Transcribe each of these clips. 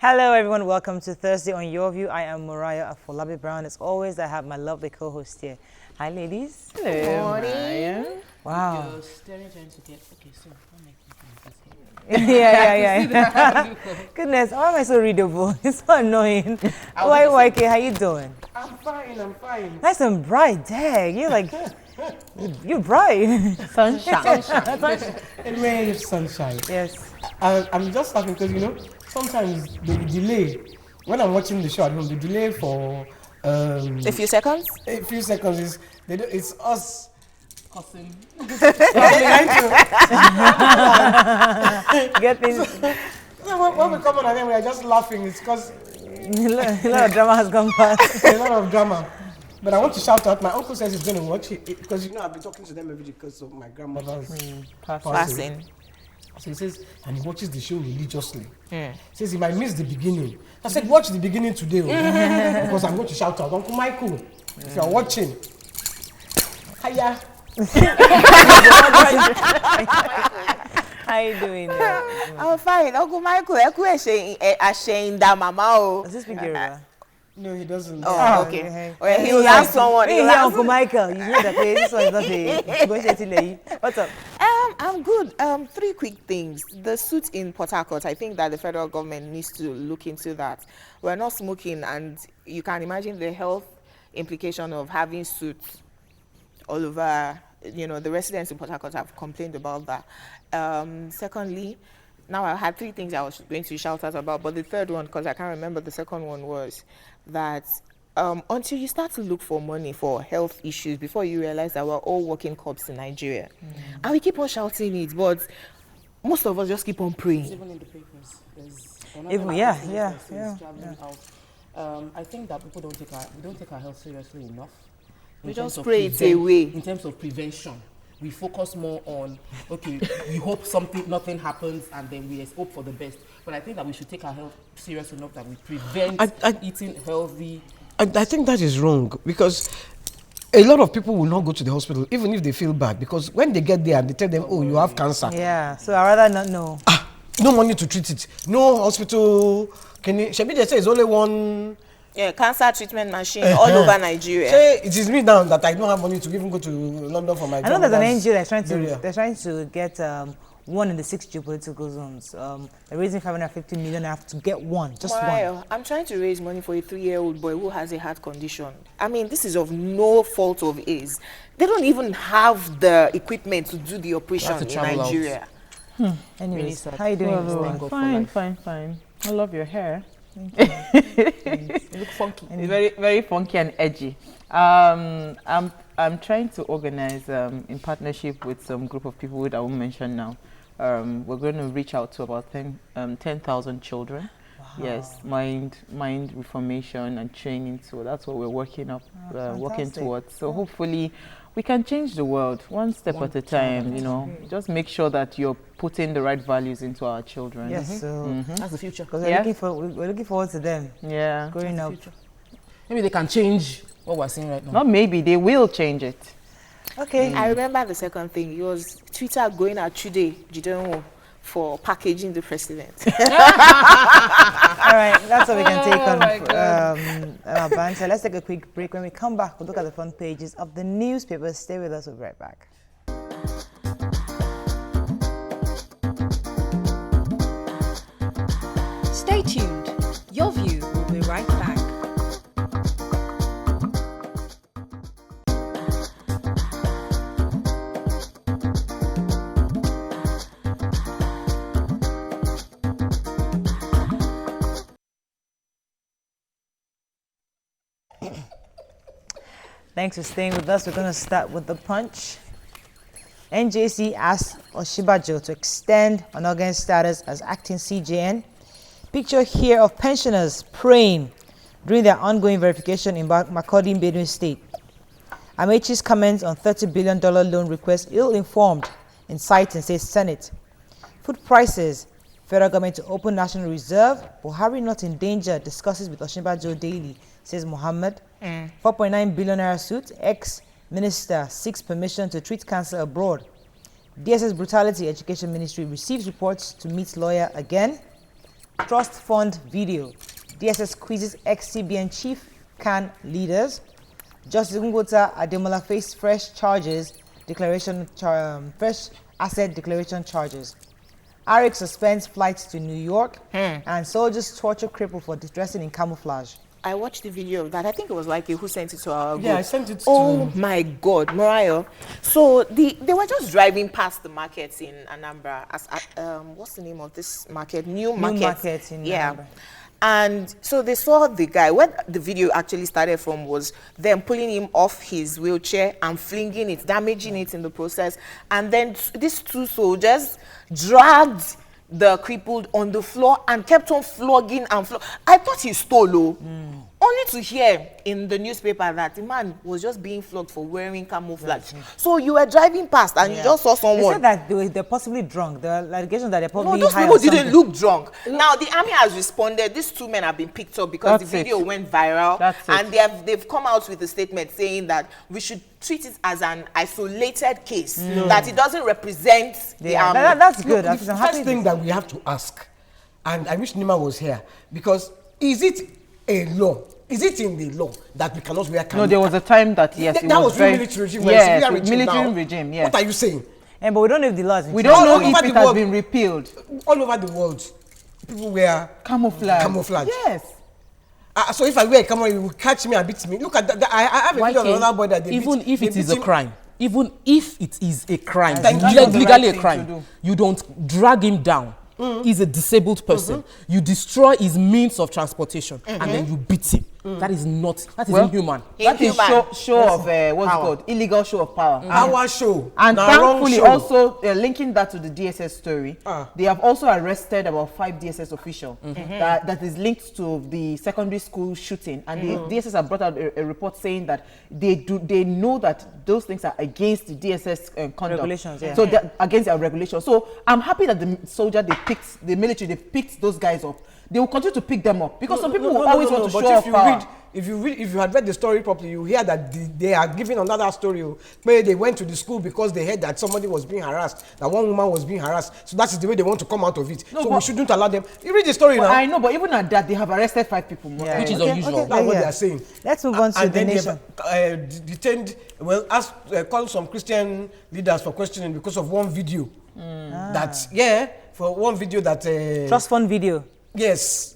Hello everyone, welcome to Thursday on Your View. I am Mariah Afolabi Brown. As always, I have my lovely co-host here. Hi ladies. Hello, Morning. Wow. You're staring trying to get, okay, so don't make me yeah. Goodness, why am I so readable? It's so annoying. Why, YK, how you doing? I'm fine. Nice and bright, dang. You're like, you're bright. Sunshine. Anyway, sunshine. Yes. I'm just laughing because, sometimes the delay, when I'm watching the show at home, the delay for a few seconds is, it's us. cussing. Get things. When we come on and then we are just laughing, it's because A lot of drama has gone past. a lot of drama. But I want to shout out, my uncle says he's going to watch it because, I've been talking to them every day because of my grandmother's passing. So he says, and he watches the show religiously. He says he might miss the beginning. I said, watch the beginning today, because I'm going to shout out, Uncle Michael, if you're watching, hiya. How you doing now? I'm fine. Uncle Michael, ashamed that mama. Does this speak Yoruba? No, he doesn't. Oh, okay. Well, he will ask someone. Hey, Uncle Michael, you know that this one is not a. What's up? I'm good. Three quick things. The suit in Port Harcourt, I think that the federal government needs to look into that. We're not smoking, and you can imagine the health implication of having suits all over. The residents in Port Harcourt have complained about that. Secondly, now I had three things I was going to shout out about, but the third one, because I can't remember the second one, was that until you start to look for money for health issues, before you realize that we're all working cops in Nigeria. And we keep on shouting it, but most of us just keep on praying. Even in the papers, there's traveling out. I think that people don't take our health seriously enough. We just pray it away. In terms of prevention, we focus more on, okay, we hope nothing happens, and then we hope for the best. But I think that we should take our health serious enough that we prevent eating healthy. I think that is wrong, because a lot of people will not go to the hospital even if they feel bad, because when they get there and they tell them, oh, you have cancer. Yeah, so I'd rather not know. No money to treat it. No hospital. Shebi, they say it's only one. Yeah, cancer treatment machine all over Nigeria. Say it is me now that I don't have money to even go to London for my job. I know there's an NGO that's trying to get 1 in the 6 geopolitical zones. They're raising 550 million to get one, just one. I'm trying to raise money for a 3-year-old boy who has a heart condition. I mean, this is of no fault of his. They don't even have the equipment to do the operation in Nigeria. Anyways, how are you doing? Fine. I love your hair. You look funky. It's very, very funky and edgy. I'm trying to organize in partnership with some group of people that I won't mention now. We're going to reach out to about 10,000 children. Wow. Yes, mind reformation and training. So that's what we're working towards. So hopefully we can change the world one step at a time. Just make sure that you're putting the right values into our children. Yes, so That's the future. Because we're looking forward to them. Yeah, growing up. Maybe they can change what we're seeing right now. Not maybe, they will change it. Okay. I remember the second thing. It was Twitter going at Chude Jidenwo for packaging the president. All right, that's what we can take on our banter. Let's take a quick break. When we come back, we'll look at the front pages of the newspapers. Stay with us. We'll be right back. Stay tuned. Your View will be right back. Thanks for staying with us. We're going to start with the Punch. NJC asked Oshibajo to extend Onogen's status as acting CJN. Picture here of pensioners praying during their ongoing verification in Makurdi, Benue State. Amechi's comments on $30 billion loan request ill-informed, inciting, says Senate. Food prices, federal government to open National Reserve, Buhari not in danger, discusses with Oshibajo daily, says Mohammed. 4.9 billion naira suit, ex-minister seeks permission to treat cancer abroad. DSS brutality, Education Ministry receives reports to meet lawyer again. Trust fund video. DSS quizzes ex-CBN chief, CAN leaders. Justice Ngota Adewola faced fresh asset declaration charges. Arik suspends flights to New York, and soldiers torture cripple for dressing in camouflage. I watched the video of that. I think it was like who sent it to our group. Yeah, I sent it to... Oh my God, Mariah. So they were just driving past the markets in Anambra. What's the name of this market? New Market in Anambra. And so they saw the guy. Where the video actually started from was them pulling him off his wheelchair and flinging it, damaging it in the process. And then these two soldiers dragged the crippled on the floor and kept on flogging and flogging. I thought he stole, only to hear in the newspaper that the man was just being flogged for wearing camouflage. So you were driving past and you just saw someone. They said that they're possibly drunk. There are allegations that they're probably those high people or something. didn't look drunk. Now the army has responded. These two men have been picked up because the video went viral, and they've come out with a statement saying that we should treat it as an isolated case, that it doesn't represent the army. That's good. The first thing that we have to ask, and I wish Nima was here, because is it a law? Is it in the law that we cannot wear camouflage? No, there was a time that, yes, that was very military regime. Yes, military regime, yes. What are you saying? But we don't know if the law is in We change. don't know if it has been repealed. All over the world, people wear camouflage. Yes. So if I wear a camouflage, you will catch me and beat me. Look at that. I have a video of another boy that they even beat, if it is a crime, even if it is a crime, That's legally a crime, you don't drag him down. He's a disabled person. You destroy his means of transportation and then you beat him. That is inhuman. That is show of what's it called? Illegal show of power. Our show. And now thankfully show. Also linking that to the DSS story, they have also arrested about 5 DSS officials that is linked to the secondary school shooting, and the DSS have brought out a report saying that they know that those things are against the DSS conduct. Regulations, yeah. So they're against their regulations. So I'm happy that the military they picked those guys up. They will continue to pick them up because some people will always want to show off power. If you had read the story properly, you hear that they are giving another story where they went to the school because they heard that somebody was being harassed, that one woman was being harassed. So that is the way they want to come out of it. So we shouldn't allow them. You read the story now. I know, but even at that, they have arrested 5 people, which is unusual. That's what they are saying. Let's move on to the nation. Detained, called some Christian leaders for questioning because of one video. For one video that... Trust fund video. Yes.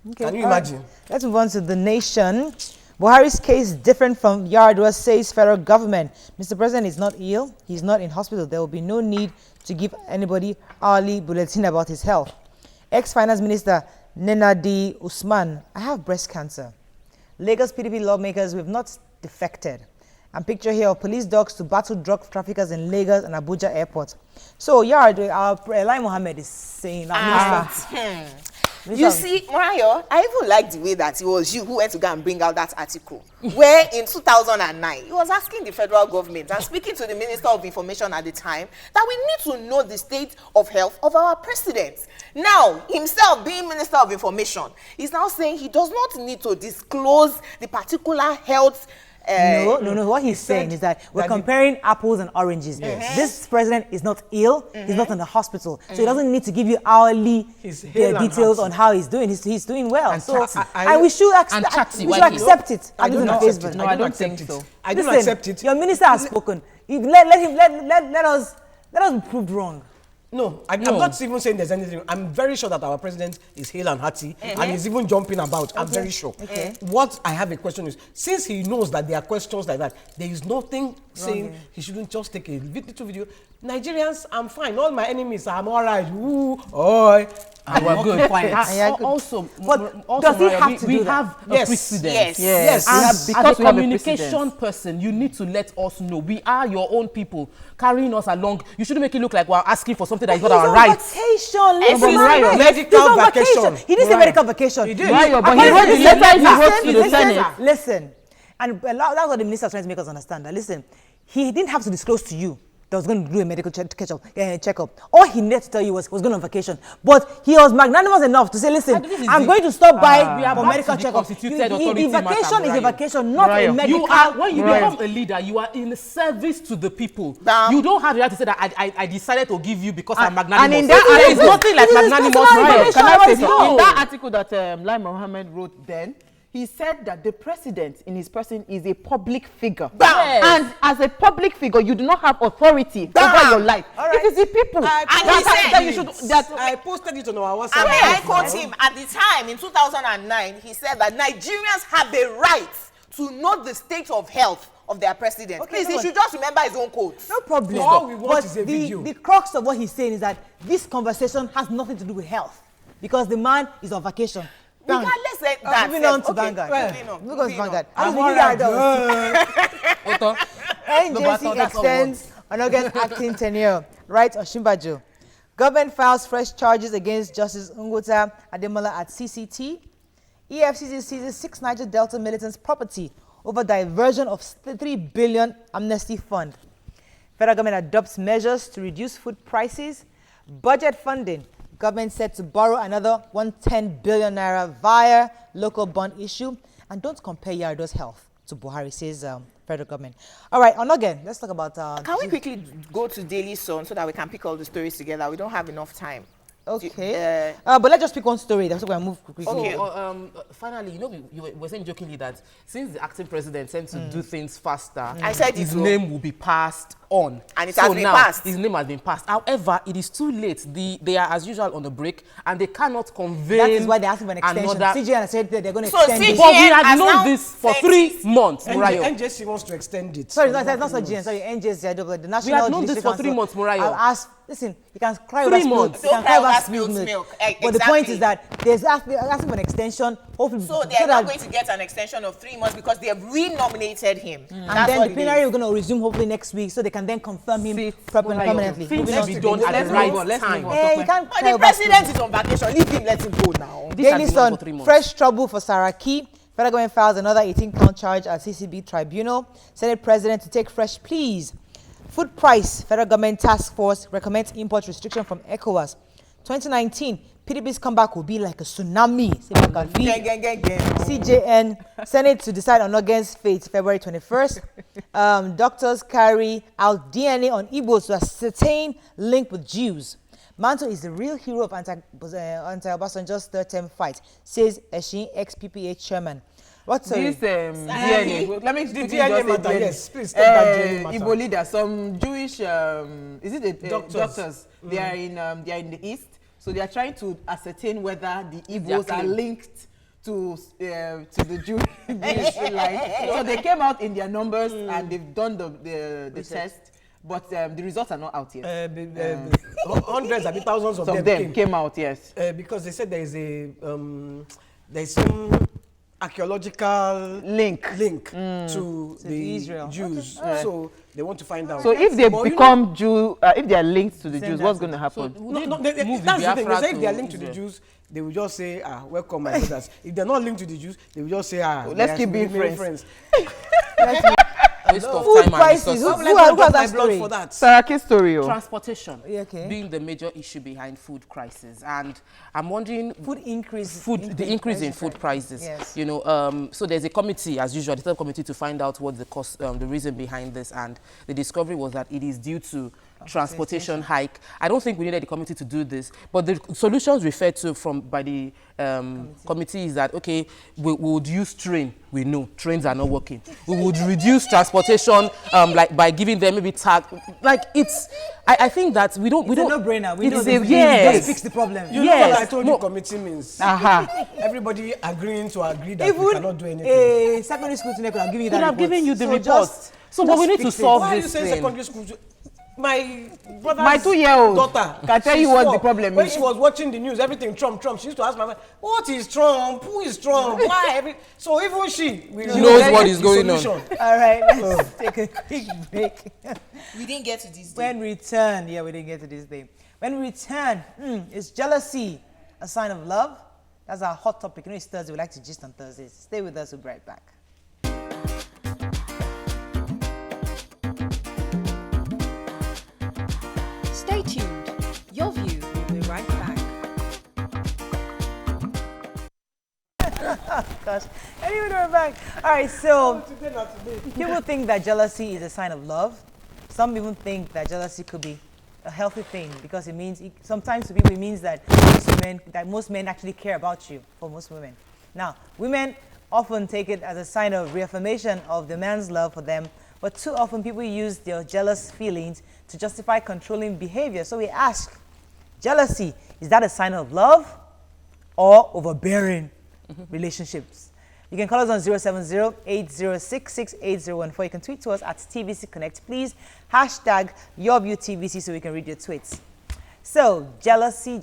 Okay. Can you imagine? Let's move on to the nation. Buhari's case different from Yar'Adua, says federal government. Mr. President is not ill. He's not in hospital. There will be no need to give anybody hourly bulletin about his health. Ex-Finance Minister Nenadi Usman, I have breast cancer. Lagos PDP lawmakers, we've not defected. And picture here of police dogs to battle drug traffickers in Lagos and Abuja airport. So Yar'Adua, Lai Mohammed is saying that. You see, Mariah, I even like the way that it was you who went to go and bring out that article, where in 2009, he was asking the federal government and speaking to the Minister of Information at the time that we need to know the state of health of our president. Now, himself being Minister of Information, he's now saying he does not need to disclose the particular health. No. What he's saying is that we're comparing apples and oranges. Yes. This president is not ill. He's not in the hospital. So he doesn't need to give you hourly details on how he's doing. He's doing well. And so we should accept it. I don't accept it. No, I don't think so. I don't accept it. Your minister has spoken. Let us be proved wrong. No, I'm not even saying there's anything. I'm very sure that our president is hale and hearty and he's even jumping about. I'm very sure. What I have a question is, since he knows that there are questions like that, there is nothing saying he shouldn't just take a little video. Nigerians, I'm fine. All my enemies, I'm all right. Ooh, oi. We're good. Quiet. Also, does he have to we do that? have a precedent. Yes. As a communication person, you need to let us know. We are your own people, carrying us along. You shouldn't make it look like we're asking for something that is not our right. Medical vacation. He didn't say medical vacation. He did. But he wrote the letter he wrote to the Senate. Listen, and that's what the minister is trying to make us understand. That listen, he didn't have to disclose to you that was going to do a medical checkup. All he needed to tell you was he was going on vacation. But he was magnanimous enough to say, listen, I'm going to stop by for medical checkup. The vacation is a vacation, not a medical. When you become a leader, you are in service to the people. You don't have the right to say that I decided to give you because I'm magnanimous. And in that there is nothing like magnanimous. Can I say so? In that article that Lai Mohammed wrote then, he said that the president in his person is a public figure. Yes. And as a public figure, you do not have authority over your life. Right. It is the people. I posted it on our WhatsApp. I mean, I quote him at the time in 2009. He said that Nigerians have the right to know the state of health of their president. Okay, Please, he should just remember his own quotes. No problem. So all we want But is a video. the crux of what he's saying is that this conversation has nothing to do with health because the man is on vacation. Regardless of that. Moving on to Okay, Vanguard. moving on. Vanguard. I'm NJC extends on August acting tenure. Right, Oshimbajo. Government files fresh charges against Justice Ngwota Adewola at CCT. EFCC seizes 6 Niger Delta militants' property over diversion of 3 billion Amnesty fund. Federal government adopts measures to reduce food prices. Budget funding. Government set to borrow another 110 billion naira via local bond issue. And don't compare Yar'Adua's health to Buhari, says federal government. All right, on again, let's talk about... Can we quickly go to Daily Sun so that we can pick all the stories together? We don't have enough time. Okay. But let's just pick one story. That's why I move quickly. Okay. Finally, you were saying jokingly that since the acting president tends to do things faster, I said his name will be passed on. And it has been passed. His name has been passed. However, it is too late. They are, as usual, on the break, and they cannot convey. That is why they're asking for an extension. CGN said that they're going to extend it. But we had known this for 3 months, Murayo. NJC wants to extend it. Sorry, not CGN. Sorry, NJC. The National We had known this for 3 months, Murayo. I've asked, listen, you can cry 3 over months. spilled milk. You can cry over spilled milk. But the point Exactly. is that they're asking for an extension. Hopefully, So they're not going to get an extension of 3 months because they have re-nominated him. and then the plenary is going to resume hopefully next week, so they can then confirm him permanently. Things Moving on be to done Daily at the Sun. right time. You can't But cry the over president is on vacation. Leave him, let him go now. This has Daily been Sun, on for 3 months. fresh trouble for Saraki. Federal government files another 18-count charge at CCB tribunal. Senate president to take fresh pleas. Food price, federal government task force recommends import restriction from ECOWAS. 2019, PDP's comeback will be like a tsunami. CJN, Senate to decide on August fate, February 21st. Doctors carry out DNA on Igbos to ascertain link with Jews. Manto is the real hero of anti-Obasanjo's third-term fight, says Eshin, ex-PPA chairman. What's This DNA, let me The quickly DNA just say matter, DNA. yes, please take that DNA matter. Igbo leader, some Jewish, is it the Doctors. They are in the east, so they are trying to ascertain whether the Igbos are claim. linked to the Jewish line. So they came out in their numbers and they've done the test, but the results are not out yet. Hundreds and thousands of Some them came out, yes. because they said there is there's some archaeological Link. to the Israel. Jews. So they want to find out. So if they But you become Jew, if they are linked to the Jews, what's going to happen? No, that's the thing. They say if they are linked to the Jews, they will just say, welcome my brothers. If they're not linked to the Jews, they will just say, let's keep being friends. Waste of Food time and prices. resources. Who has that blood story? for that? Saraki story. Transportation Okay. being the major issue behind food crisis, and I'm wondering Food increase. the increase in food prices. Yes. You know, so there's a committee, as usual, the third committee to find out what the cause, the reason behind this, and the discovery was that it is due to transportation hike. I don't think we needed the committee to do this, but the solutions referred to by the committee is that, okay, we would use train. We know trains are not working. We would reduce transportation, like by giving them maybe tag. Like it's, I think that we don't. It's a no-brainer. We know It's this. yes. Just fix the problem. You know what I told you committee means? Everybody agreeing to agree that we cannot do anything. A secondary school student could have given you that Could have report. given you the So report. just- So, but we need to fix it. solve Why are you this saying thing. secondary school? My brother's My 2-year-old daughter can tell she's you what four. the problem when is. she was watching the news, everything Trump. She used to ask my mother, "What is Trump? Who is Trump? Why?" So even she knows what is going on. All right, let's take a quick break. We didn't get to this day. When we return, we didn't get to this day. When we return, is jealousy a sign of love? That's our hot topic. You know, it's Thursday. We like to gist on Thursdays. Stay with us. We'll be right back. gosh. Anyway, we're back. All right, so people think that jealousy is a sign of love. Some even think that jealousy could be a healthy thing because it means, sometimes to people it means that most men actually care about you, for most women. Now, women often take it as a sign of reaffirmation of the man's love for them, but too often people use their jealous feelings to justify controlling behavior. So we ask, jealousy, is that a sign of love or overbearing relationships? You can call us on 070-8066-8014. You can tweet to us at TVC Connect. Please hashtag YourViewTVC so we can read your tweets. So, jealousy.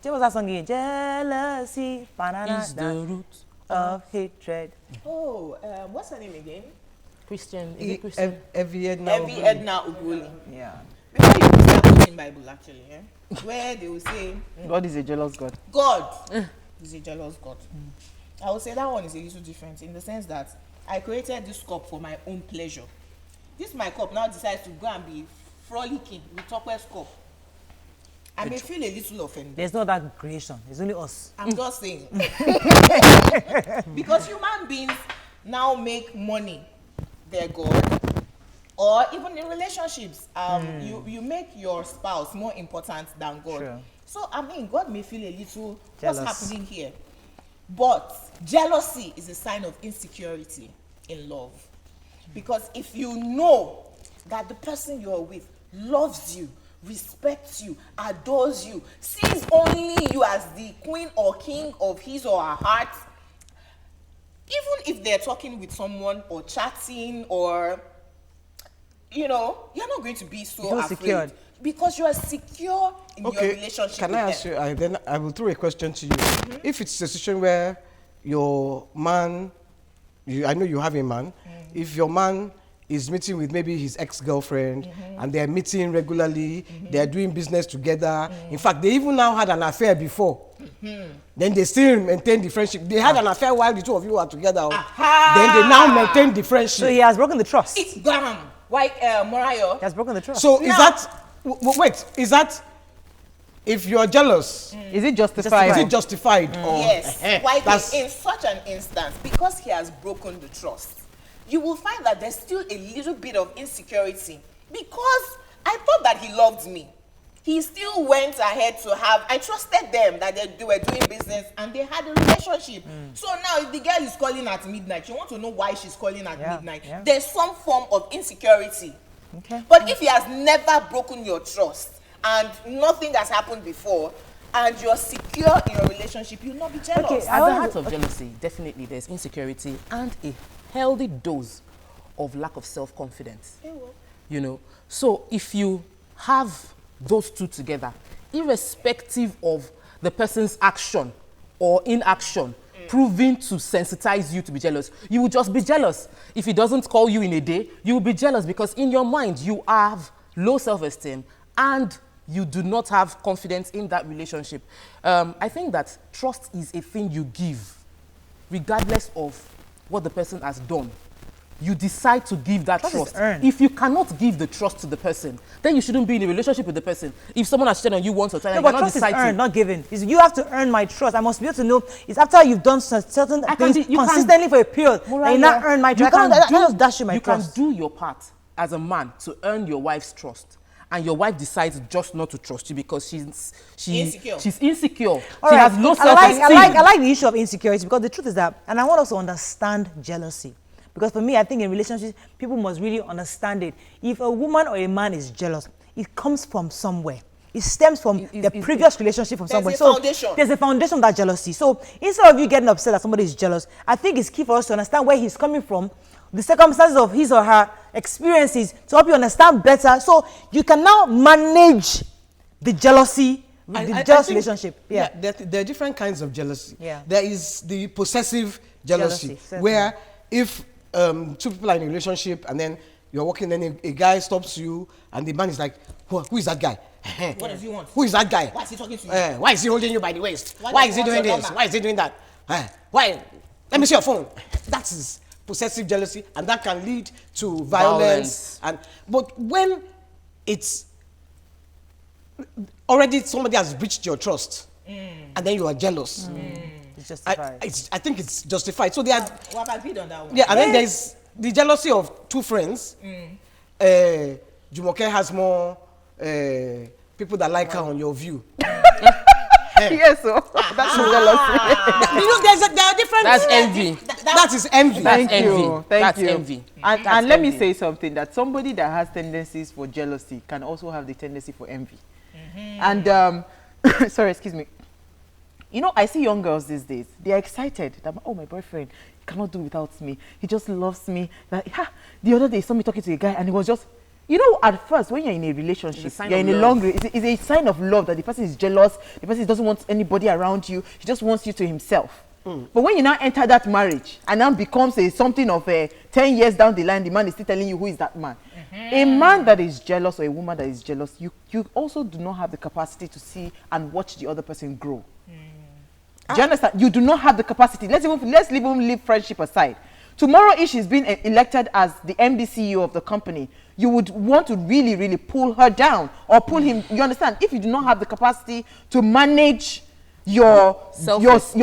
What was that song again? Jealousy Is the root of hatred. Oh, what's her name again? Christian? Is it Christian? Evie Edna Ugoli. Yeah. Before you start quoting Bible, actually, where they will say, God is a jealous God. God is a jealous God. I would say that one is a little different in the sense that I created this cup for my own pleasure. This my cup now decides to go and be frolicking with Tokwe's cup. I may feel a little offended. There's no that creation. It's only us. I'm just saying. Because human beings now make money their God. Or even in relationships, you make your spouse more important than God. Sure. So, I mean, God may feel a little, Jealous. what's happening here? But jealousy is a sign of insecurity in love. Because if you know that the person you're with loves you, respects you, adores you, sees only you as the queen or king of his or her heart, even if they're talking with someone or chatting or, you know, you're not going to be so afraid. Secured. Because you are secure in your relationship Can with I ask them. you, then I will throw a question to you. If it's a situation where your man, I know you have a man, if your man is meeting with maybe his ex-girlfriend and they're meeting regularly, they're doing business together. In fact, they even now had an affair before. Then they still maintain the friendship. They had an affair while the two of you were together. Then they now maintain the friendship. So he has broken the trust. It's gone. Why, Morayo? He has broken the trust. So is that, wait, is that, if you're jealous, Is it justified? is it justified? Or, Yes. Why, that's, in such an instance, because he has broken the trust, you will find that there's still a little bit of insecurity. Because I thought that he loved me. He still went ahead to have, I trusted them that they were doing business and they had a relationship. So now if the girl is calling at midnight, you want to know why she's calling at midnight. Yeah. There's some form of insecurity. Okay. But if he has never broken your trust and nothing has happened before and you're secure in your relationship, you'll not be jealous. Okay, At the heart of jealousy, definitely there's insecurity and a healthy dose of lack of self-confidence. You know, so if you have those two together, irrespective of the person's action or inaction, proving to sensitize you to be jealous, you will just be jealous. If he doesn't call you in a day, you will be jealous because in your mind you have low self-esteem and you do not have confidence in that relationship. I think that trust is a thing you give regardless of what the person has done. You decide to give that trust. If you cannot give the trust to the person, then you shouldn't be in a relationship with the person. If someone has cheated on you once or twice, No, you but cannot trust is decide earned, to. not given. You have to earn my trust. I must be able to know. It's after you've done certain things consistently for a period, and you not earn my trust. I can't dash you my trust. You can do your part as a man to earn your wife's trust. And your wife decides just not to trust you because she's insecure. All She right. has low self-esteem. I like the issue of insecurity because the truth is that, and I want us to understand jealousy. Because for me, I think in relationships, people must really understand it. If a woman or a man is jealous, it comes from somewhere. It stems from the previous relationship from somewhere. There's a foundation. There's a foundation of that jealousy. So instead of you getting upset that somebody is jealous, I think it's key for us to understand where he's coming from, the circumstances of his or her experiences to help you understand better so you can now manage the jealousy, the jealous relationship. Yeah. There are different kinds of jealousy. Yeah. There is the possessive jealousy where if two people are in a relationship and then you're walking, then a guy stops you and the man is like, who is that guy? What does he want? Who is that guy? Why is he talking to you? Why is he holding you by the waist? Why Why does is he he want doing your this? number? Why is he doing that? Why? Let me see your phone. That is possessive jealousy, and that can lead to violence. But when it's already somebody has breached your trust, and then you are jealous, It's justified. I think it's justified. So they are. What have I bid on that one? Yeah, and then there's the jealousy of two friends. Jumoke has more people that like her on your view. Yes, so that's jealousy. You know, there are different. That's envy. That is envy. Thank envy. you. Thank That's you. envy. And That's let me envy. say something, that somebody that has tendencies for jealousy can also have the tendency for envy. And sorry, excuse me. You know, I see young girls these days. They are excited that, oh, my boyfriend cannot do without me. He just loves me. That, the other day, he saw me talking to a guy, and he was just, you know, at first, when you're in a relationship, you're in a long, it's a sign of love that the person is jealous, the person doesn't want anybody around you, he just wants you to himself. But when you now enter that marriage, and now becomes something of 10 years down the line, the man is still telling you who is that man. A man that is jealous, or a woman that is jealous, you also do not have the capacity to see and watch the other person grow. Do you understand? You do not have the capacity. Let's even leave friendship aside. Tomorrow, if she's been elected as the MD CEO of the company, you would want to really, really pull her down or pull him. You understand? If you do not have the capacity to manage your jealous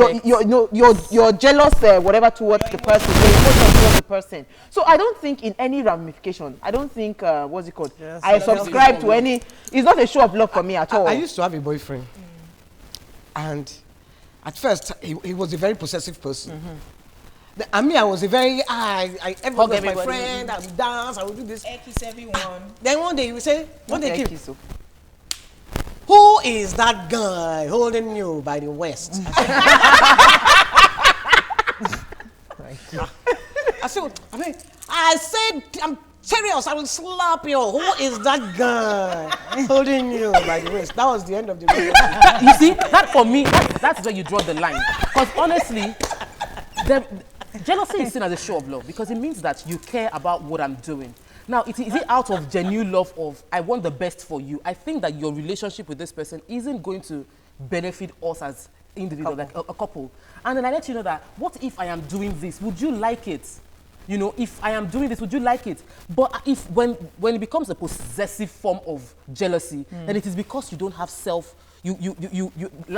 whatever towards the person, your emotion towards the person. So I don't think in any ramification, I don't think what's it called? Yes, I subscribe to any. It's not a show of love for me at all. I used to have a boyfriend, and at first he was a very possessive person. I mean, I was a very everyone was my friend. I would dance. I would do this. Kiss everyone. Then one day he would say, who is that guy holding you by the waist? I said, I'm serious, I will slap you. Who is that guy holding you by the waist? That was the end of the relationship. You see, that for me, that's where you draw the line. Because honestly, jealousy is seen as a show of love because it means that you care about what I'm doing. Now, is it out of genuine love of, I want the best for you? I think that your relationship with this person isn't going to benefit us as individuals, like a couple. And then I let you know that, what if I am doing this? Would you like it? You know, if I am doing this, would you like it? But if when it becomes a possessive form of jealousy, then it is because you don't have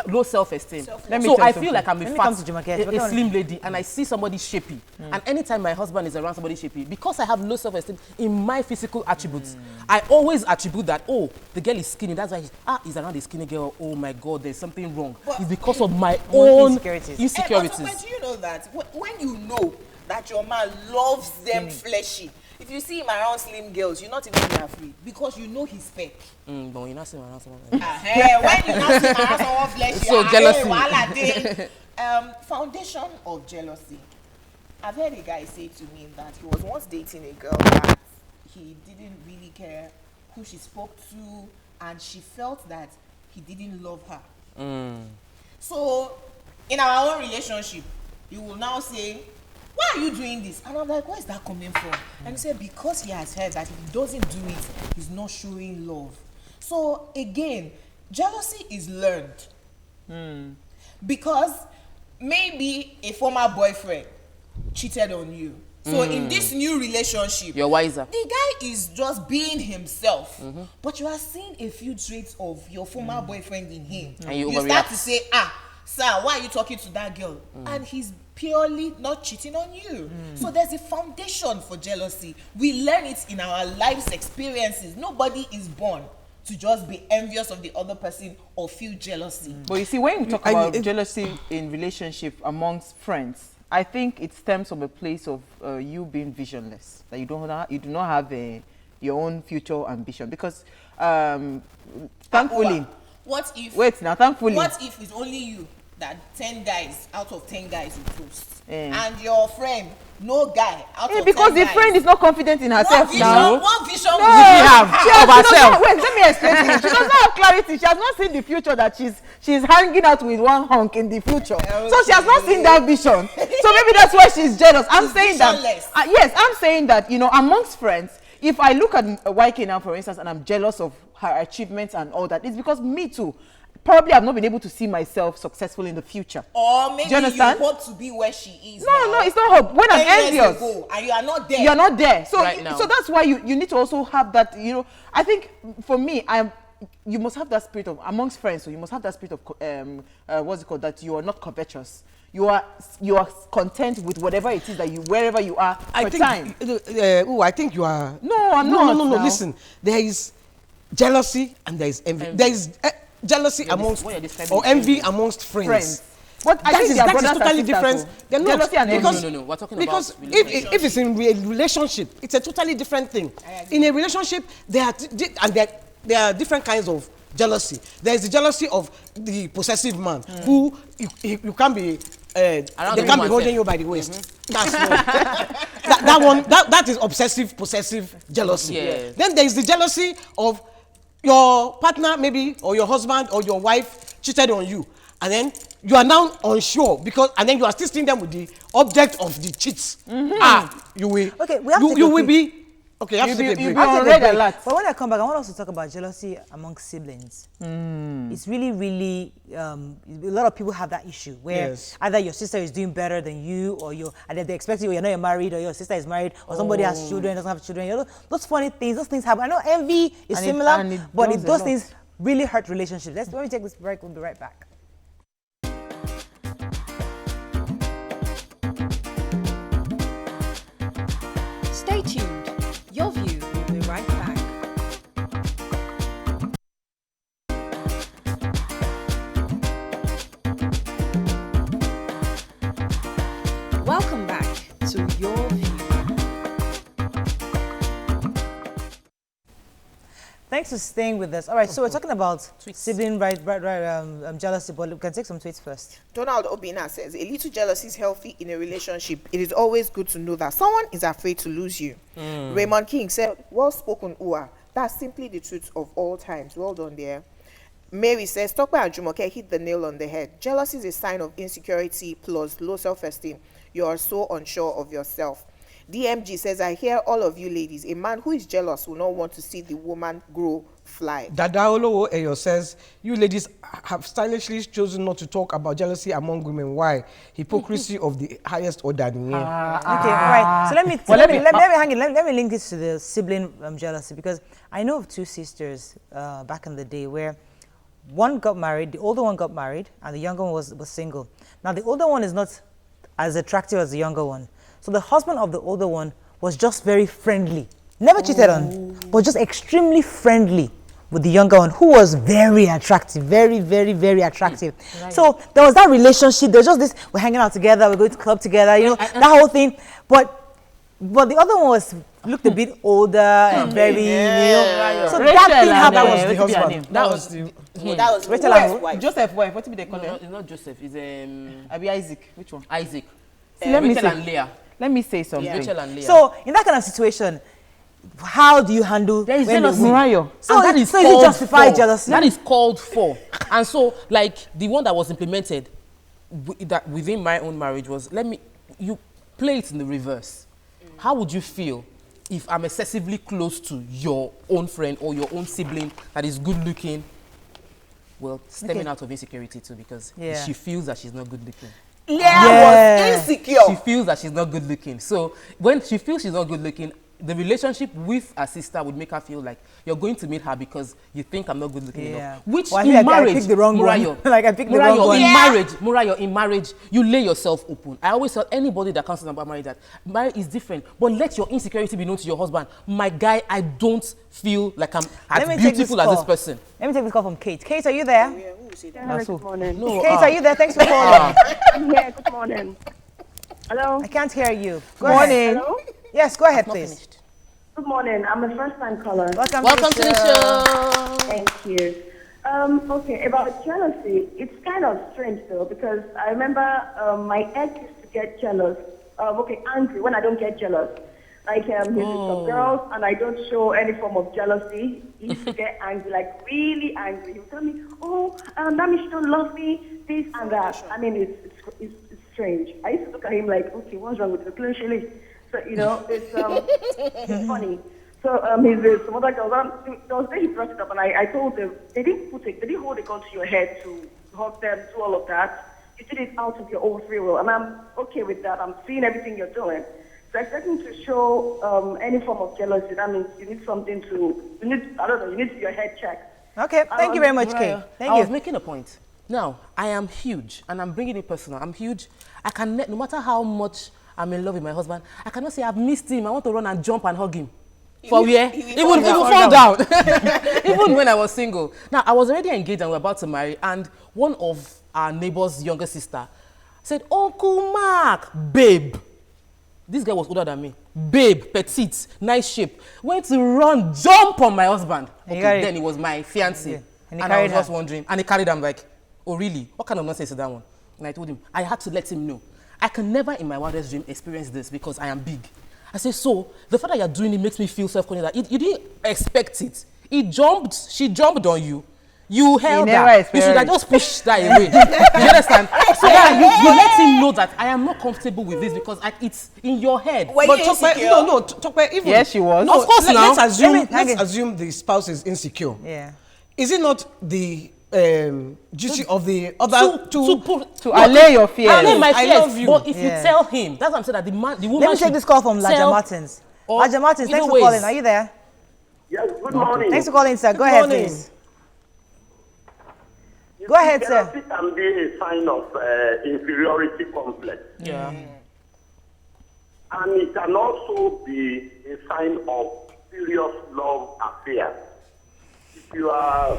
low self-esteem. So I feel like I'm a slim lady and I see somebody shapy. And anytime my husband is around somebody shapy, because I have low self-esteem in my physical attributes, I always attribute that, oh, the girl is skinny. That's why he's around a skinny girl. Oh my God, there's something wrong. But it's because of my own insecurities. But do you know that when you know that your man loves them fleshy, if you see him around slim girls, you're not even afraid because you know his spec. But you're not seeing around someone like that. When you not see around someone fleshy, so jealousy. Foundation of jealousy. I've heard a guy say to me that he was once dating a girl that he didn't really care who she spoke to, and she felt that he didn't love her. So, in our own relationship, you will now say, why are you doing this? And I'm like, where is that coming from? And he said, because he has heard that if he doesn't do it, he's not showing love. So again, jealousy is learned. Because maybe a former boyfriend cheated on you. So in this new relationship, you're wiser. The guy is just being himself. But you are seeing a few traits of your former boyfriend in him. And you start to say, sir, why are you talking to that girl? And he's purely not cheating on you. So there's a foundation for jealousy. We learn it in our life's experiences. Nobody is born to just be envious of the other person or feel jealousy. But you see, when you talk about jealousy in relationship amongst friends, I think it stems from a place of you being visionless, that you do not have your own future ambition. Because thankfully, what if it's only you that 10 guys out of 10 guys you toast, and your friend, no guy out of 10 guys. Because the friend is not confident in herself now. What vision no, she have of herself? Wait, let me explain to you. She does not have clarity. She has not seen the future that she's hanging out with one hunk in the future. So she has not seen that vision. So maybe that's why she's jealous. I'm saying that. Yes, I'm saying that, you know, amongst friends, if I look at YK now, for instance, and I'm jealous of her achievements and all that, it's because me too. Probably I've not been able to see myself successful in the future. Or maybe you hope to be where she is. No, it's not hope. When I'm envious, and you are not there. You are not there. So, right now. So that's why you need to also have that. You know, I think for me, you must have that spirit of, amongst friends, so you must have that spirit of, what's it called, that you are not covetous. You are content with whatever it is that you, wherever you are, I think, time. I think you are. No, I'm not. No. Now. Listen, there is jealousy and there is envy. There is jealousy amongst, or envy amongst friends. But I think that is totally different. They're not. Jealousy and envy. No. We're talking because about if it's in a relationship, it's a totally different thing. In a relationship, there are different kinds of jealousy. There is the jealousy of the possessive man who you can't be. They can't be holding you by the waist. That's one. That is obsessive possessive jealousy. Yes. Then there is the jealousy of your partner, maybe, or your husband or your wife cheated on you, and then you are now unsure and then you are still seeing them with the object of the cheats. You will. Okay, we have to you will be. Okay, you have to take a break. on red alert. But when I come back, I want us to talk about jealousy among siblings. It's really, really, a lot of people have that issue where either your sister is doing better than you, or and they expect you, or you're married, or your sister is married, or somebody has children, doesn't have children. You know, those funny things, those things happen. I know envy is similar, but those things really hurt relationships. Let me take this break. We'll be right back. Stay tuned. Your View will be right back. Welcome back to Your View. Thanks for staying with us. All right, so we're talking about sibling jealousy, but we can take some tweets first. Donald Obina says, a little jealousy is healthy in a relationship. It is always good to know that someone is afraid to lose you. Raymond King said, well spoken, Ua. That's simply the truth of all times. Well done there. Mary says, Tokwe and Jumoke hit the nail on the head. Jealousy is a sign of insecurity plus low self-esteem. You are so unsure of yourself. DMG says, I hear all of you ladies. A man who is jealous will not want to see the woman grow fly. Dadaolo Eyo says, you ladies have stylishly chosen not to talk about jealousy among women. Why? Hypocrisy of the highest order. Okay, all right. So let me link this to the sibling jealousy, because I know of two sisters back in the day where one got married, the older one got married, and the younger one was single. Now, the older one is not as attractive as the younger one. So the husband of the older one was just very friendly. Never cheated on, but just extremely friendly with the younger one, who was very attractive, very, very, very attractive. Right. So there was that relationship. There's just this, we're hanging out together, we're going to club together, you know, that whole thing. But the other one looked a bit older and very, so Rachel, that thing happened. That was the husband. That was Rachel and wife. Joseph wife. What do they call her? It's not Joseph. It's Abi Isaac. Which one? Isaac. Rachel and Leah. Let me say something. Rachel and Leah. So in that kind of situation, how do you handle? There is when jealousy. Mariah. So that is justified jealousy. That is called for. And so, like the one that was implemented that within my own marriage was, you play it in the reverse. How would you feel if I'm excessively close to your own friend or your own sibling that is good looking? Well, stemming out of insecurity too, because she feels that she's not good looking. Leah was insecure. She feels that she's not good looking. So when she feels she's not good looking, the relationship with her sister would make her feel like you're going to meet her because you think I'm not good looking enough. Which in marriage, I picked the wrong one. Like I picked the wrong one. In marriage, you lay yourself open. I always tell anybody that comes about marriage that marriage is different, but let your insecurity be known to your husband. My guy, I don't feel like I'm as beautiful as this person. Let me take this call from Kate. Kate, are you there? Good morning. No, Kate, are you there? Thanks for calling. Yeah, good morning. Hello? I can't hear you. Good morning. Hello? Yes, go ahead, please. Good morning. I'm a first-time caller. Welcome to the show. Thank you. Okay, about jealousy, it's kind of strange though, because I remember my ex used to get jealous. Angry when I don't get jealous. Like he's with some girls and I don't show any form of jealousy. He used to get angry, like really angry. He would tell me, that means you don't love me, this and that. I mean, it's strange. I used to look at him like, okay, what's wrong with you? Clearly. So, you know, it's funny. So he's with some other girls. There was a day he brought it up and I told them, they didn't hold a gun to your head to hug them, do all of that. You did it out of your own free will. And I'm okay with that. I'm seeing everything you're doing. So expecting to show any form of jealousy, that means you need something you need your head checked. Okay, thank you very much, Kay. Thank I you. was making a point. Now, I am huge, and I'm bringing it personal. I'm huge. I can, no matter how much I'm in love with my husband, I cannot say I've missed him. I want to run and jump and hug him. For where? He will fall down. Even when I was single. Now, I was already engaged and we were about to marry, and one of our neighbor's younger sister said, Uncle Mark, babe. This guy was older than me. Babe, petite, nice shape. Went to run, jump on my husband. Okay, then it was my fiancé. Yeah. And I was just wondering. And he carried him like, oh really? What kind of nonsense is that one? And I told him, I had to let him know. I can never in my wildest dream experience this because I am big. I said, so the fact that you're doing it makes me feel self-conscious that you didn't expect it. He jumped, she jumped on you. You held that. You should have just pushed that away. You understand? So you let him know that I am not comfortable with this because it's in your head. But Tokpe, even yes, she was. No, of course, now. Let's assume the spouse is insecure. Yeah. Is it not the duty of the other to allay your fears? Allay my fears. I love you. But if you tell him, that's what I'm saying, that the woman. Let me take this call from Laja Martins. Laja Martins, thanks for calling. Are you there? Yes, good morning. Thanks for calling, sir. Go ahead, please. Go ahead, sir. Jealousy can be a sign of inferiority complex. Yeah. And it can also be a sign of serious love affair. If you are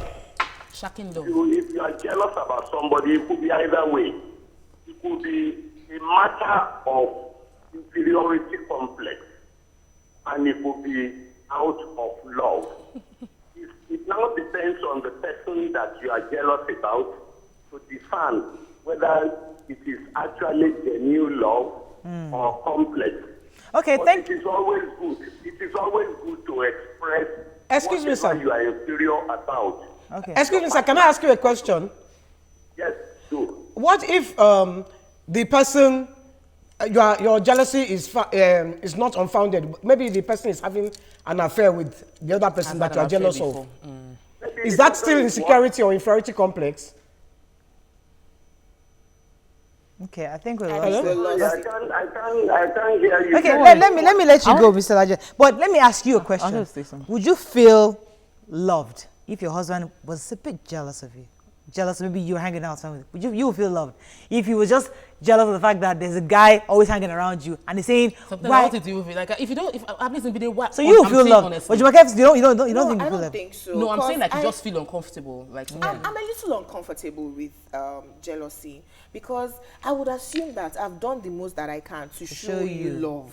Shocking love. if you are jealous about somebody, it could be either way. It could be a matter of inferiority complex, and it could be out of love. It now depends on the person that you are jealous about to discern whether it is actually genuine love or complex. Okay, but thank you. It is always good. It is always good to express Excuse me, sir. you are inferior about. Okay. Excuse me, sir. Can I ask you a question? Yes, do. What if the person your jealousy is not unfounded? Maybe the person is having an affair with the other person that you are jealous of. Is that still insecurity or inferiority complex? Okay, I think we're I can't hear you. Okay, let me let you go, Mr. Laja. But let me ask you a question. Would you feel loved if your husband was a bit jealous of you? Jealous, maybe you were hanging out somewhere. Would you would feel loved if he was just jealous of the fact that there's a guy always hanging around you and he's saying, why? Like if you don't, if I'm listening to the what? So you feel loved, but you don't think you feel loved? I don't think so. No, I'm saying like you just feel uncomfortable. Like I'm a little uncomfortable with jealousy because I would assume that I've done the most that I can to show you love,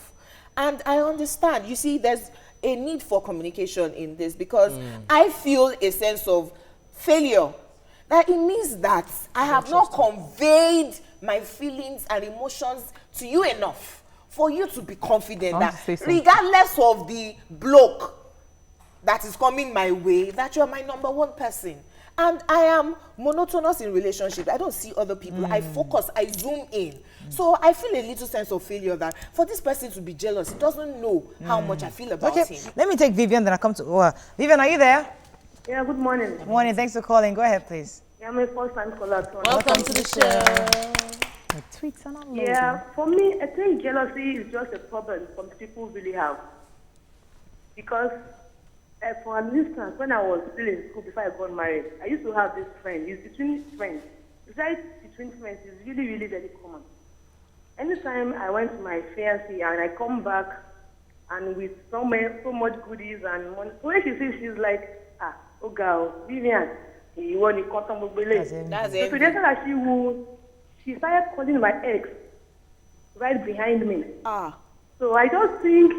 and I understand. You see, there's a need for communication in this because I feel a sense of failure. That it means that I have not conveyed my feelings and emotions to you enough for you to be confident that regardless of the bloke that is coming my way, that you're my number one person. And I am monotonous in relationships. I don't see other people. I focus, I zoom in. So I feel a little sense of failure that for this person to be jealous, he doesn't know how much I feel about him. Let me take Vivian, then I come to Vivian, are you there? Yeah, good morning. Good morning, thanks for calling. Go ahead, please. Yeah, I'm a first-time caller. Welcome to the show. Tweets are not Yeah, for me, I think jealousy is just a problem some people really have. Because, for instance, when I was still in school before I got married, I used to have this friend. It's between friends. Right between friends is really, really very common. Anytime I went to my fiancé and I come back and with so much goodies and money, so when she sees, she's like, oh girl, Vivian, you want to cut some That's it. So that she started calling my ex right behind me. So I just think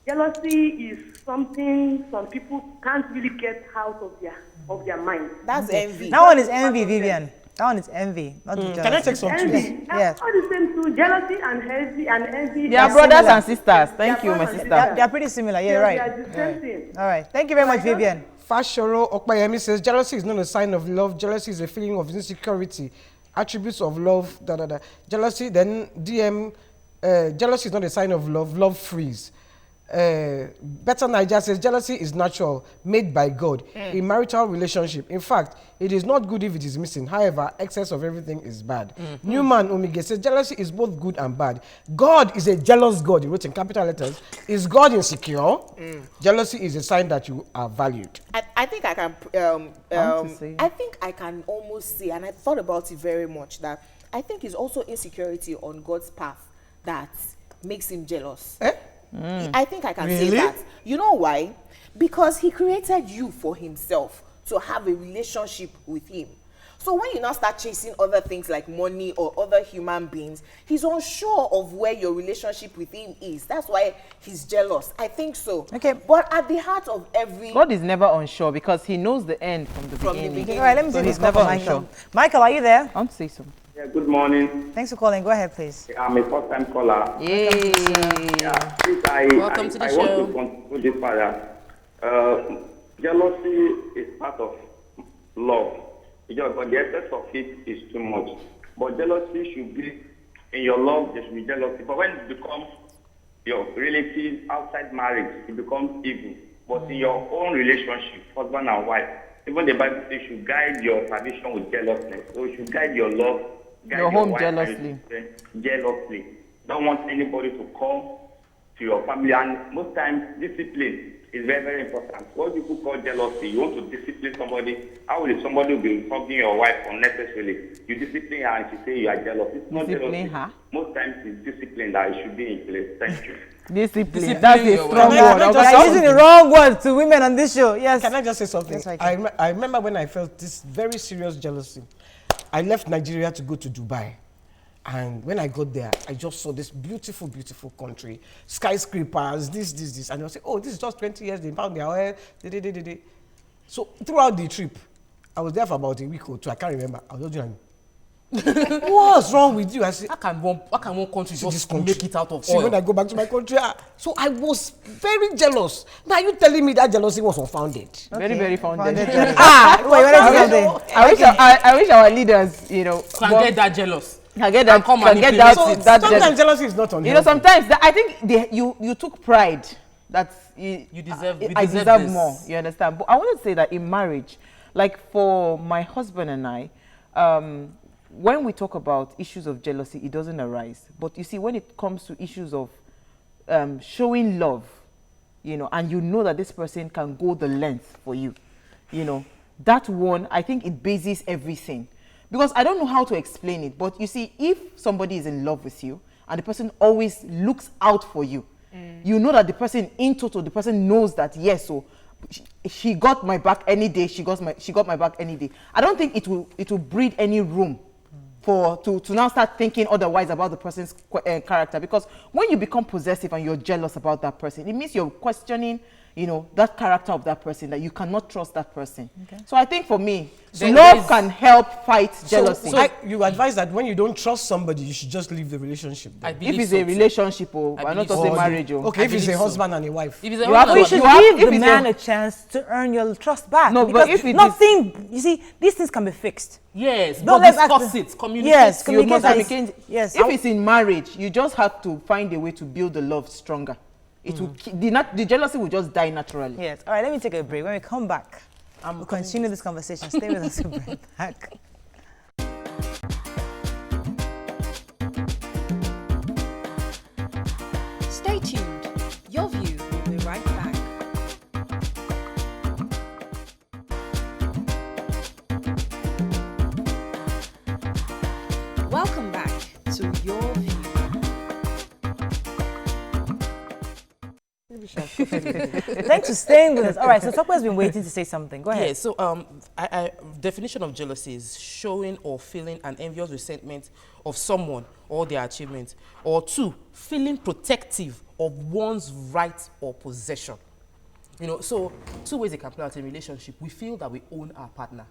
jealousy is something some people can't really get out of their mind. That's envy. That one is envy, Vivian. That one is envy, not jealousy. Can I take some envy? Yes. All the same too. Jealousy and envy. They are brothers and sisters. Thank you, my sister. They are pretty similar. Yeah, right. They are the same thing. All right. Thank you very much, Vivian. Fashoro Okpayemi says, jealousy is not a sign of love. Jealousy is a feeling of insecurity. Attributes of love, Jealousy, then DM, jealousy is not a sign of love. Love frees. Better Niger says jealousy is natural, made by God in marital relationship. In fact, it is not good if it is missing. However, excess of everything is bad. Newman Omige says jealousy is both good and bad. God is a jealous God. He wrote in capital letters. Is God insecure? Jealousy is a sign that you are valued. I think I can. I think I can almost say, and I thought about it very much, that I think it's also insecurity on God's path that makes him jealous. I think I can say that. You know why? Because he created you for himself to have a relationship with him. So when you now start chasing other things like money or other human beings, he's unsure of where your relationship with him is. That's why he's jealous. I think so. Okay. But at the heart of every... God is never unsure because he knows the end from the beginning. All right, let me see this call for Michael. Michael, are you there? I want to say something. Yeah, good morning. Thanks for calling. Go ahead, please. I'm a first-time caller. Yay. Yeah, please, Welcome to the show. I want to contribute this further. Jealousy is part of love. But the excess of it is too much. But jealousy should be, in your love, there should be jealousy. But when it becomes your relatives outside marriage, it becomes evil. But in your own relationship, husband and wife, even the Bible says you should guide your tradition with jealousness. So you should guide your love, guide your home wife jealously. Jealously. Don't want anybody to come to your family. And most times, discipline is very, very important. What people call jealousy, you want to discipline somebody. How will somebody be hugging your wife unnecessarily? You discipline her and she say you are jealous. It's not jealousy. Her? Most times it's discipline that it should be in place. Thank you. Discipline. That's a strong word. I'm using the wrong word to women on this show. Yes. Can I just say something? Yes, I remember when I felt this very serious jealousy. I left Nigeria to go to Dubai. And when I got there, I just saw this beautiful, beautiful country, skyscrapers, this. And I was saying, oh, this is just 20 years, they found their oil, So throughout the trip, I was there for about a week or two, I can't remember. I was just doing, what's wrong with you? I said, how can one country just make it out of oil? When I go back to my country, so I was very jealous. Now you telling me that jealousy was unfounded? Okay. Very, very founded. I wish our leaders, you know, can get that jealous. Can get that. Sometimes jealousy is not unhealthy. You know, sometimes I think you took pride that you deserve. I deserve more. You understand? But I want to say that in marriage, like for my husband and I, when we talk about issues of jealousy, it doesn't arise. But you see, when it comes to issues of showing love, you know, and you know that this person can go the length for you, you know, that one, I think it bases everything. Because I don't know how to explain it, but you see, if somebody is in love with you and the person always looks out for you, you know that the person in total, the person knows that, yes, so she got my back any day, she got my back any day. I don't think it will breed any room to now start thinking otherwise about the person's character. Because when you become possessive and you're jealous about that person, it means you're questioning, you know, that character of that person, that you cannot trust that person. Okay. So I think for me, love can help fight jealousy. So you advise that when you don't trust somebody, you should just leave the relationship. If it's a relationship, I'm not talking marriage. Okay, if it's a husband and a wife. If you should give the man a chance to earn your trust back. No, but if nothing, you see, these things can be fixed. Yes, but discuss it, communicate. Yes, communicate. Yes. If it's in marriage, you just have to find a way to build the love stronger. It will the jealousy will just die naturally. Yes. All right, let me take a break. When we come back, we'll continue this conversation. Stay with us. We'll be right back. Stay tuned. Your View will be right back. Welcome back to Your View. Thanks for staying with us. All right, so Tokwe's been waiting to say something. Go ahead. Yeah, so definition of jealousy is showing or feeling an envious resentment of someone or their achievements. Or 2, feeling protective of one's right or possession. You know, so 2 ways it can play out in a relationship. We feel that we own our partner.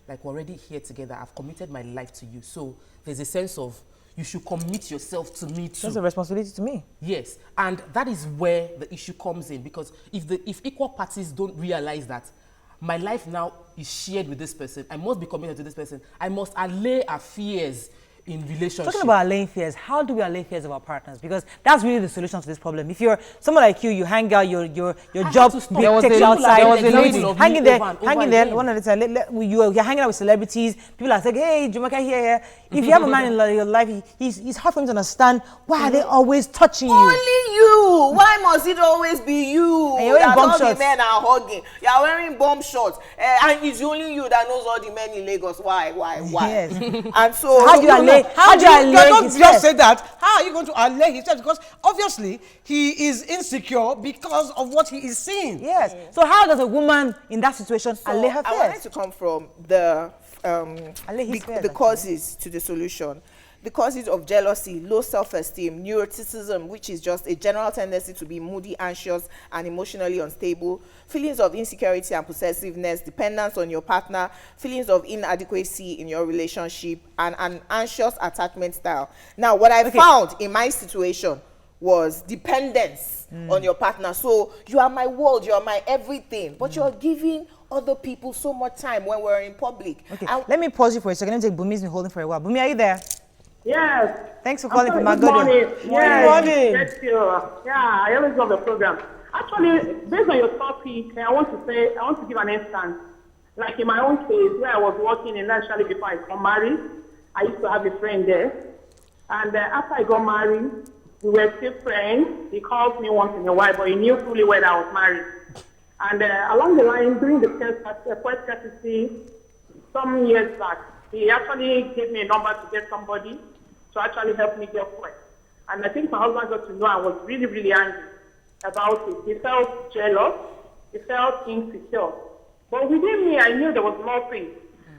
Like, we're already here together. I've committed my life to you. So there's a sense of you should commit yourself to me too. That's a responsibility to me. Yes, and that is where the issue comes in, because if equal parties don't realize that my life now is shared with this person, I must be committed to this person, I must allay our fears in relationship. Talking about allaying fears, how do we allay fears of our partners? Because that's really the solution to this problem. If you're someone like you hang out, your job takes you outside. There was a lady hanging there. One at a time. You're hanging out with celebrities. People are saying, "Hey, Jamaica here." If you have a man in your life, he's hard for him to understand why are they always touching you. Only you. Why must it always be you? And you're wearing bomb all shorts. the men are hugging. You are wearing bomb shorts, and it's only you that knows all the men in Lagos. Why? Yes. And so how do you allay? How do you allay? Don't just say that. How are you going to allay his stress? Because obviously he is insecure because of what he is seeing. Yes. So how does a woman in that situation allay her fears? I wanted to come from the fears, causes to the solution. The causes of jealousy, low self-esteem, neuroticism, which is just a general tendency to be moody, anxious, and emotionally unstable, feelings of insecurity and possessiveness, dependence on your partner, feelings of inadequacy in your relationship, and an anxious attachment style. Now, what I found in my situation was dependence on your partner. So you are my world, you are my everything, but you're giving other people so much time when we're in public. Okay, let me pause you for a second. Let me take Bumi's been holding for a while. Bumi, are you there? Yes. Thanks for calling from Good Magodo. morning. Yes. Morning. Thank you. Yeah, I always love the program. Actually, based on your topic, I want to give an instance. Like in my own case, where I was working in National before I got married, I used to have a friend there. And after I got married, we were still friends. He calls me once in a while, but he knew fully well that I was married. And along the line, during the first courtesy, some years back, he actually gave me a number to get somebody to actually help me get work. And I think my husband got to know I was really, really angry about it. He felt jealous. He felt insecure. But within me, I knew there was nothing.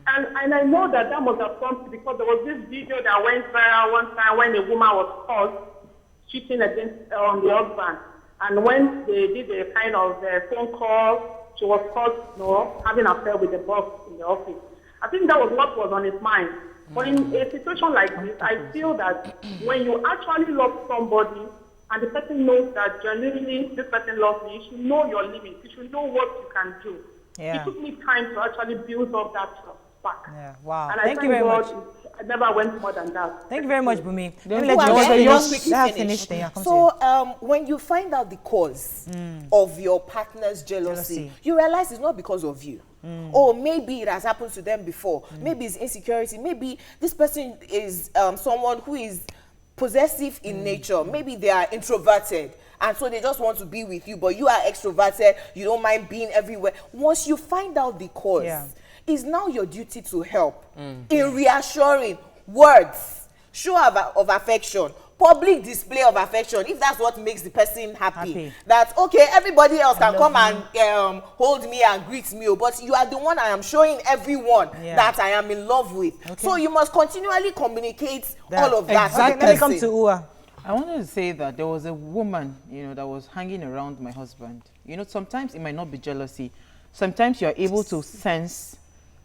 And I know that must have prompted because there was this video that went viral one time when a woman was caught cheating against on the husband. And when they did a kind of phone call, she was caught, having an affair with the boss in the office. I think that was what was on his mind. But in a situation like this, I feel that when you actually love somebody and the person knows that genuinely this person loves me, you should know your limits. You should know what you can do. Yeah. It took me time to actually build up that trust back. Yeah. Wow. And Thank you very much. I never went more than that. Thank you very much, Bumi. Let me let you finish. So when you find out the cause of your partner's jealousy, you realize it's not because of you. Or maybe it has happened to them before. Maybe it's insecurity. Maybe this person is someone who is possessive in nature. Maybe they are introverted. And so they just want to be with you, but you are extroverted. You don't mind being everywhere. Once you find out the cause, it's now your duty to help in reassuring words, show of affection, public display of affection, if that's what makes the person happy. That, okay, everybody else can come and hold me and greet me, but you are the one I am showing everyone that I am in love with. So you must continually communicate all of that. Exactly. Let me come to Ua. I wanted to say that there was a woman, that was hanging around my husband. Sometimes it might not be jealousy. Sometimes you're able to sense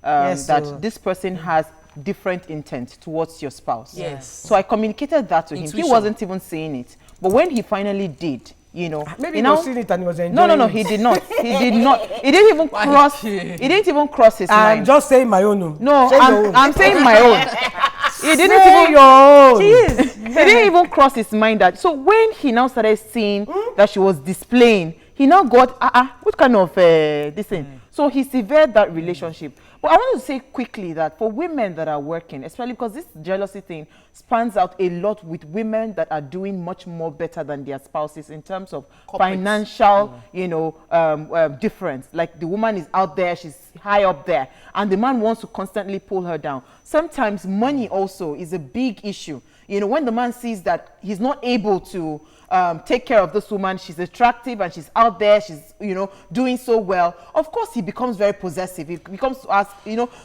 that this person has different intent towards your spouse. Yes. So I communicated that to him. He wasn't even saying it. But when he finally did, maybe he was seeing it and he was enjoying No, he did not. He did not. It didn't even cross. It didn't even cross his mind. I'm just saying my own. No, I'm saying my own. He didn't even your own. He didn't even cross his mind that. So when he now started seeing that she was displaying, he now got what kind of this thing. So he severed that relationship. But I want to say quickly that for women that are working, especially because this jealousy thing spans out a lot with women that are doing much more better than their spouses in terms of financial, difference. Like the woman is out there, she's high up there, and the man wants to constantly pull her down. Sometimes money also is a big issue. When the man sees that he's not able to take care of this woman, she's attractive and she's out there, she's doing so well, of course he becomes very possessive. He becomes to us,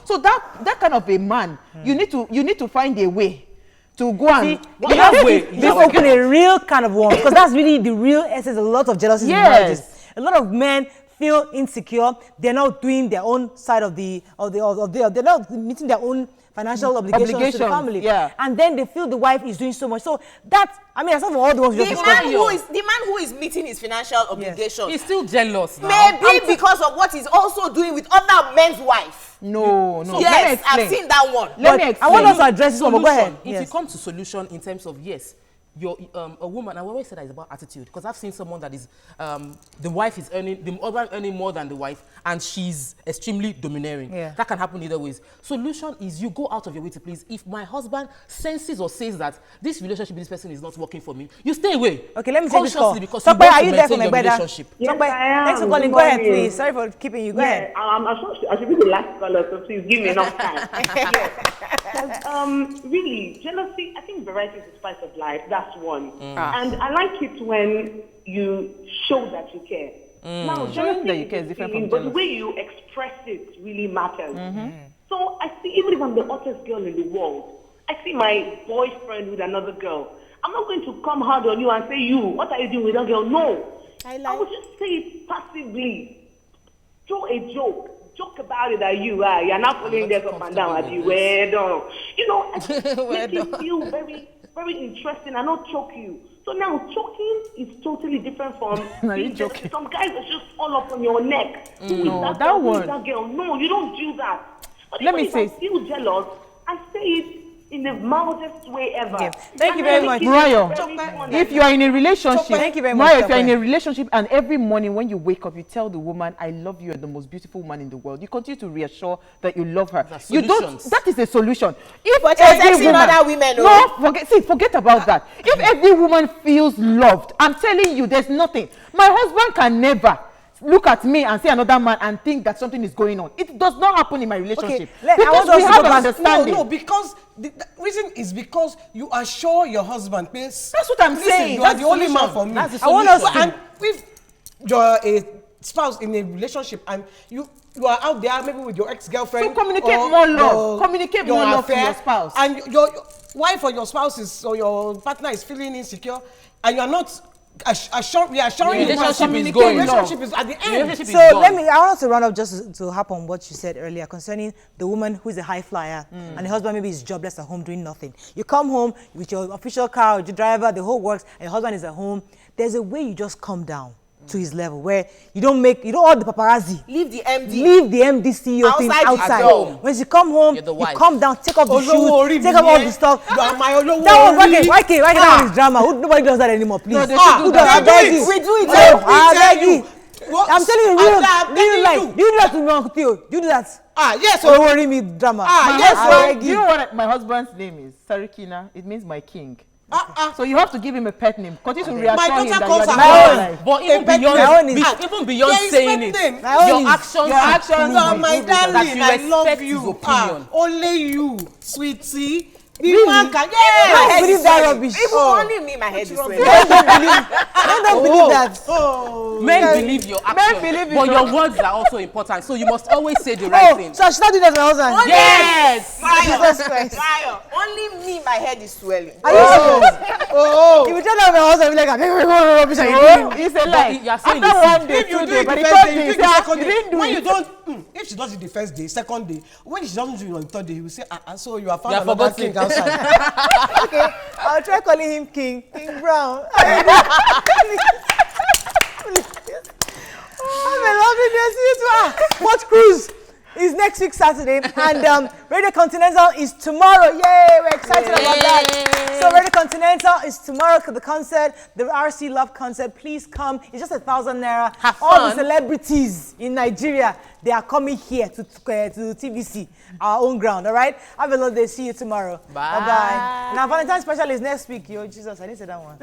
so that kind of a man, you need to find a way to go and this open a real kind of one, because that's really the real essence of a lot of jealousy in marriages. A lot of men feel insecure. They're not doing their own side of they're not meeting their own financial obligations to the family. Yeah. And then they feel the wife is doing so much. So that, I mean, aside from all the ones you just described. The man who is meeting his financial obligations. He's still jealous now. Maybe because of what he's also doing with other men's wife. No. So yes, I've seen that one. Let me explain. I want us to address this one, but go ahead. If you come to solution in terms of, yes, you're a woman, I always say that it's about attitude, because I've seen someone that is, the wife is earning, the husband earning more than the wife, and she's extremely domineering. Yeah. That can happen either ways. Solution is you go out of your way to please. If my husband senses or says that this relationship with this person is not working for me, you stay away. Okay, let me take this call. Because Tokpe, you are you there for maintain my your brother? relationship. Yes, I am. Thanks for calling. Good Go ahead, morning. please. Sorry for keeping you. Go ahead. I should be the last caller, so please give me enough time. Yes. Really, jealousy, I think variety is the spice of life. That's one. And I like it when you show that you care. Now, Showing that you care is different from but the jealousy. way you express it really matters. So I see, even if I'm the hottest girl in the world, I see my boyfriend with another girl. I'm not going to come hard on you and say, you, what are you doing with that girl? No. I will just say it passively. Throw a joke about it that you're not following this up and down at you. Well done. You know, make it feel very, very interesting and not choke you. So now, choking is totally different from being joking. Some guys are just all up on your neck. No, that one. That girl. No, you don't do that. But Let me if say, I feel jealous, I say it in the mildest way ever. Okay. Thank you very much. Mariah, if you are in a relationship, Thank you very much, Mariah, if you're in Tokpe. a relationship and every morning when you wake up, you tell the woman, I love you, you're the most beautiful woman in the world. You continue to reassure that you love her. You don't, that is a solution. If But you're sexing other women. No, forget about that. If every woman feels loved, I'm telling you, there's nothing. My husband can never look at me and see another man and think that something is going on. It does not happen in my relationship. I Because want us we to have go back. understanding. No, because the reason is because you assure your husband. Please, That's what I'm listen, saying. you are That's the only solution. man for me. That's the I want us, solution. and if you're a spouse in a relationship and you are out there maybe with your ex-girlfriend, So communicate or more love. your- Communicate your more love to affair, your spouse. and your wife or your spouse is, or your partner is feeling insecure, and you are not reassuring The him. relationship is The going. relationship is at the end. So let me, I want us to run up just to hop on what you said earlier concerning the woman who is a high flyer and the husband maybe is jobless at home doing nothing. You come home with your official car, with your driver, the whole works, and your husband is at home. There's a way you just come down to his level where you don't all the paparazzi. Leave the MD. Leave the MD CEO thing outside. When you come home, you come down, take off the shoes, take off all the stuff. You are my Olowo That one, Ori. why can't that one is drama? Nobody does that anymore, please. No, they should do Who that. does We do it. We do it. No, I tell beg you. you. I'm telling you, real life. You do that to me, Uncle Theo. You do that. Yes. Don't worry me, drama. Yes. I beg Do you know what my husband's name is? Sarikina. It means my king. So you have to give him a pet name. Continue to reassure My him daughter that calls you are her the own. life. But even my own beyond, is- even beyond There is saying pet it, name. My own your is- actions Your actions are my that darling. you I respect love his you. opinion. Only you, sweetie. The Really? man can. Don't Yes. believe that rubbish. Even only me, my head is sweating. Don't believe that. Men believe your actions, believe but it. your words are also important. So you must always say the right thing. So I should not do that to my husband. Yes. Jesus Christ. Fire. Only me, my head is swelling. Are you serious? If you tell that to my husband, I'll be like, I can't rubbish are you doing? It's a lie. you are saying After it's- one day, If you 2 do days, it but the the first third day, day, you you do it the second you day. didn't do When it. you don't, if she does it the first day, second day, when she doesn't do it on the third day, he will say, so you have found You are another forgotten. king outside. Okay, I'll try calling him King Brown. Have a lovely day. See you tomorrow. Port Cruise is next week Saturday, and Radio Continental is tomorrow. Yay! We're excited about that. So Radio Continental is tomorrow. The concert, the RC Love concert. Please come. It's just 1,000 naira. Have All the fun. celebrities in Nigeria, they are coming here to TVC, our own ground. All right. Have a lovely day. See you tomorrow. Bye. Bye. Now Valentine's special is next week. Yo, Jesus, I didn't say that one.